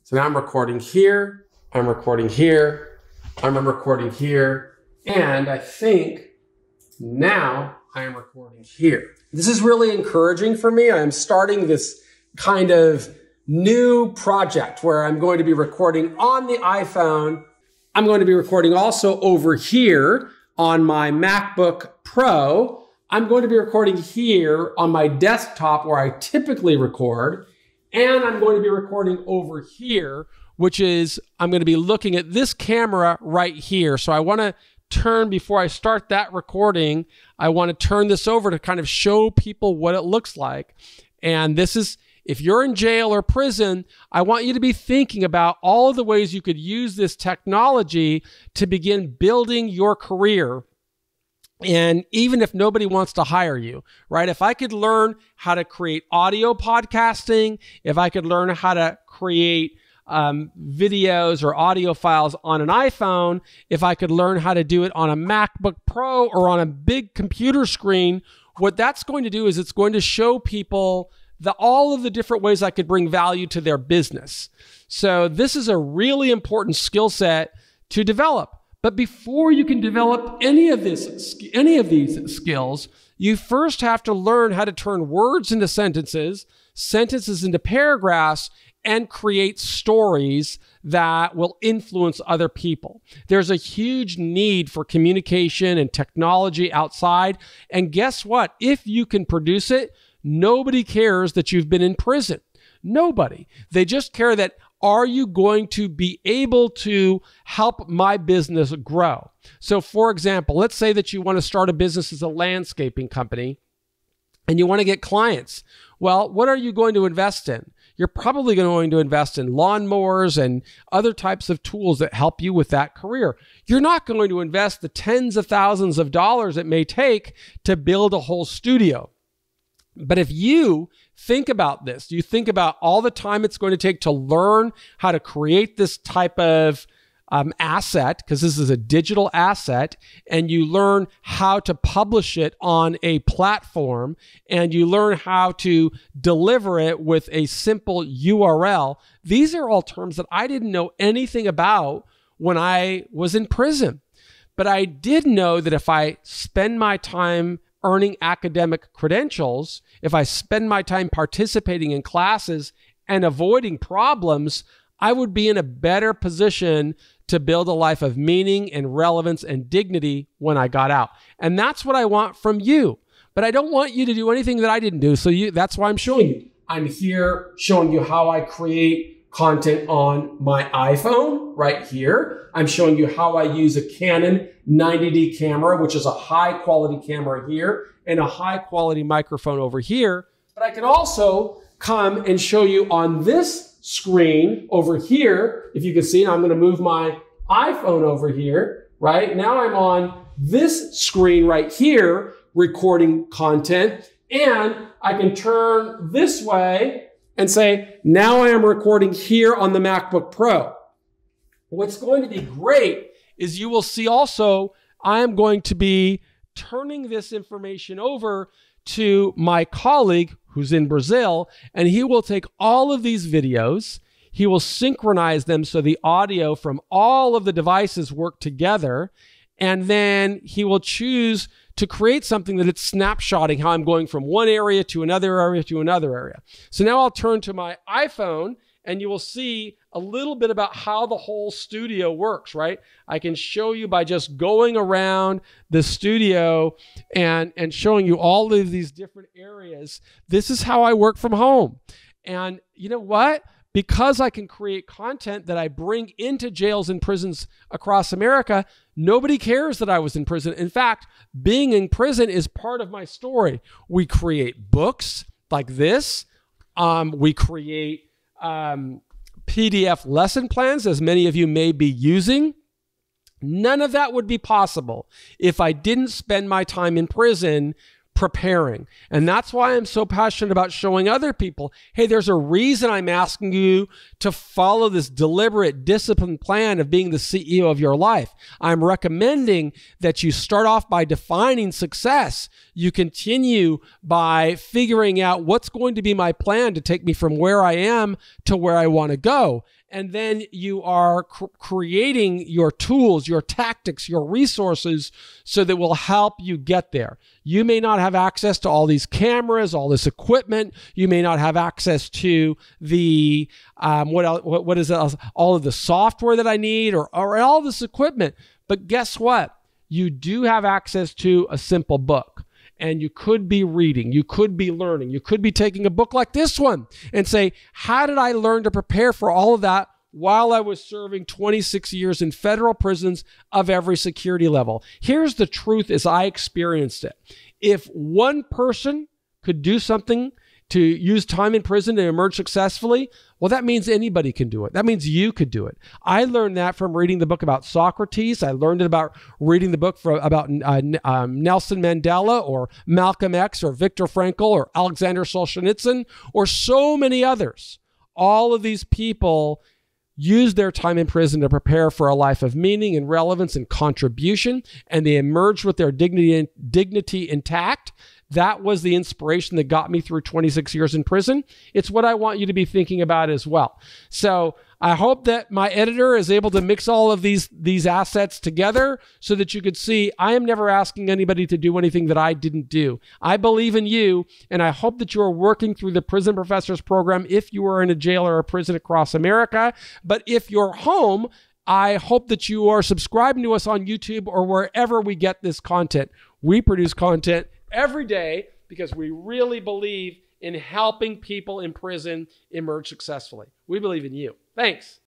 So now I'm recording here, I'm recording here, I'm recording here, and I think now I am recording here. This is really encouraging for me. I'm starting this kind of new project where I'm going to be recording on the iPhone. I'm going to be recording also over here on my MacBook Pro. I'm going to be recording here on my desktop where I typically record. And I'm going to be recording over here, which is, I'm going to be looking at this camera right here. So I want to turn, before I start that recording, I want to turn this over to kind of show people what it looks like. And this is, if you're in jail or prison, I want you to be thinking about all of the ways you could use this technology to begin building your career. And even if nobody wants to hire you, right? If I could learn how to create audio podcasting, if I could learn how to create videos or audio files on an iPhone, if I could learn how to do it on a MacBook Pro or on a big computer screen, what that's going to do is it's going to show people all of the different ways I could bring value to their business. So this is a really important skill set to develop. But before you can develop any of these skills, you first have to learn how to turn words into sentences, sentences into paragraphs, and create stories that will influence other people. There's a huge need for communication and technology outside. And guess what? If you can produce it, nobody cares that you've been in prison. Nobody. They just care that, are you going to be able to help my business grow? So for example, let's say that you want to start a business as a landscaping company and you want to get clients. Well, what are you going to invest in? You're probably going to invest in lawnmowers and other types of tools that help you with that career. You're not going to invest the tens of thousands of dollars it may take to build a whole studio. But if you think about this, you think about all the time it's going to take to learn how to create this type of asset, because this is a digital asset, and you learn how to publish it on a platform, and you learn how to deliver it with a simple URL. These are all terms that I didn't know anything about when I was in prison. But I did know that if I spend my time earning academic credentials, if I spend my time participating in classes and avoiding problems, I would be in a better position to build a life of meaning and relevance and dignity when I got out. And that's what I want from you. But I don't want you to do anything that I didn't do. So that's why I'm showing you. I'm here showing you how I create content on my iPhone right here. I'm showing you how I use a Canon 90D camera, which is a high quality camera here, and a high quality microphone over here. But I can also come and show you on this screen over here. If you can see, I'm going to move my iPhone over here, right? Now I'm on this screen right here, recording content, and I can turn this way and say, now I am recording here on the MacBook Pro. What's going to be great is you will see also, I am going to be turning this information over to my colleague who's in Brazil, and he will take all of these videos, he will synchronize them so the audio from all of the devices work together, and then he will choose to create something that it's snapshotting how I'm going from one area to another area to another area. So now I'll turn to my iPhone and you will see a little bit about how the whole studio works, right? I can show you by just going around the studio and showing you all of these different areas. This is how I work from home. And you know what? Because I can create content that I bring into jails and prisons across America, nobody cares that I was in prison. In fact, being in prison is part of my story. We create books like this. We create PDF lesson plans, as many of you may be using. None of that would be possible if I didn't spend my time in prison preparing. And that's why I'm so passionate about showing other people, hey, there's a reason I'm asking you to follow this deliberate, disciplined plan of being the CEO of your life. I'm recommending that you start off by defining success. You continue by figuring out what's going to be my plan to take me from where I am to where I want to go. and then you are creating your tools, your tactics, your resources so that will help you get there. You may not have access to all these cameras, all this equipment. You may not have access to the what is it, all of the software that I need or all this equipment. But guess what? You do have access to a simple book. And you could be reading, you could be learning, you could be taking a book like this one and say, how did I learn to prepare for all of that while I was serving 26 years in federal prisons of every security level? Here's the truth as I experienced it. If one person could do something to use time in prison to emerge successfully, well, that means anybody can do it. That means you could do it. I learned that from reading the book about Socrates. I learned it about reading the book about Nelson Mandela or Malcolm X or Viktor Frankl or Alexander Solzhenitsyn or so many others. All of these people used their time in prison to prepare for a life of meaning and relevance and contribution, and they emerged with their dignity intact. That was the inspiration that got me through 26 years in prison. It's what I want you to be thinking about as well. So I hope that my editor is able to mix all of these assets together so that you could see I am never asking anybody to do anything that I didn't do. I believe in you, and I hope that you are working through the Prison Professors program if you are in a jail or a prison across America. But if you're home, I hope that you are subscribing to us on YouTube or wherever we get this content. We produce content every day because we really believe in helping people in prison emerge successfully. We believe in you. Thanks.